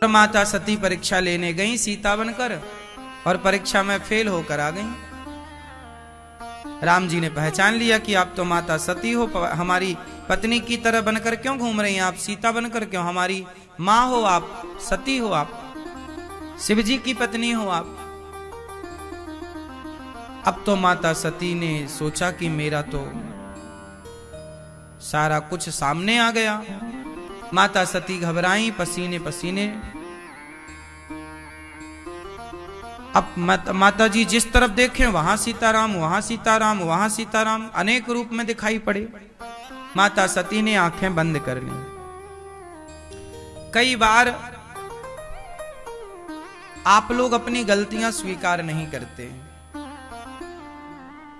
माता सती परीक्षा लेने गई सीता बनकर और परीक्षा में फेल होकर आ गई। राम जी ने पहचान लिया कि आप तो माता सती हो, हमारी पत्नी की तरह बनकर क्यों घूम रही हैं आप, सीता बनकर क्यों, हमारी माँ हो आप, सती हो आप, शिव जी की पत्नी हो आप। अब तो माता सती ने सोचा कि मेरा तो सारा कुछ सामने आ गया। माता सती घबराई, पसीने पसीने। अब माता जी जिस तरफ देखें वहां सीताराम, वहां सीताराम, वहां सीताराम, अनेक रूप में दिखाई पड़े। माता सती ने आंखें बंद कर ली। कई बार आप लोग अपनी गलतियां स्वीकार नहीं करते।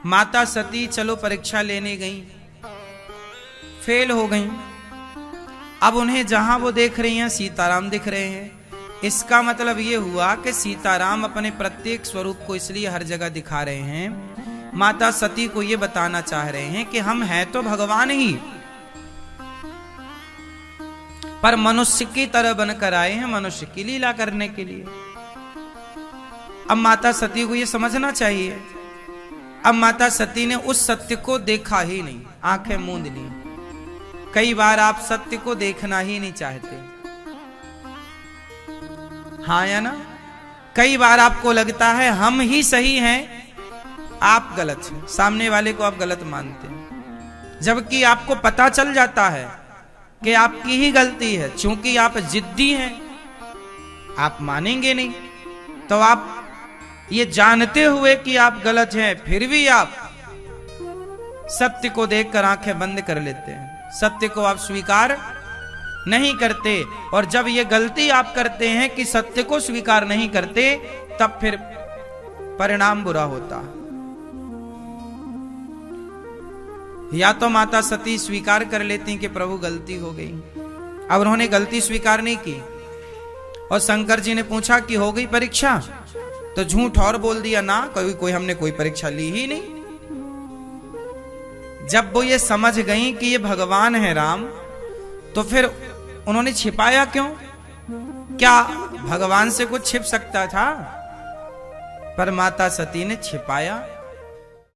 माता सती चलो परीक्षा लेने गई, फेल हो गई। अब उन्हें जहां वो देख रही हैं सीताराम दिख रहे हैं। इसका मतलब ये हुआ कि सीताराम अपने प्रत्येक स्वरूप को इसलिए हर जगह दिखा रहे हैं, माता सती को ये बताना चाह रहे हैं कि हम हैं तो भगवान ही, पर मनुष्य की तरह बनकर आए हैं मनुष्य की लीला करने के लिए। अब माता सती को ये समझना चाहिए। अब माता सती ने उस सत्य को देखा ही नहीं, आंखें मूंद ली। कई बार आप सत्य को देखना ही नहीं चाहते, हाँ या ना? कई बार आपको लगता है हम ही सही हैं, आप गलत हैं, सामने वाले को आप गलत मानते हैं, जबकि आपको पता चल जाता है कि आपकी ही गलती है। चूंकि आप जिद्दी हैं, आप मानेंगे नहीं, तो आप ये जानते हुए कि आप गलत हैं, फिर भी आप सत्य को देखकर आंखें बंद कर लेते हैं, सत्य को आप स्वीकार नहीं करते। और जब ये गलती आप करते हैं कि सत्य को स्वीकार नहीं करते, तब फिर परिणाम बुरा होता। या तो माता सती स्वीकार कर लेती कि प्रभु गलती हो गई। अब उन्होंने गलती स्वीकार नहीं की और शंकर जी ने पूछा कि हो गई परीक्षा, तो झूठ और बोल दिया ना, कोई हमने कोई परीक्षा ली ही नहीं। जब वो ये समझ गई कि ये भगवान है राम, तो फिर उन्होंने छिपाया क्यों? क्या भगवान से कुछ छिप सकता था? पर माता सती ने छिपाया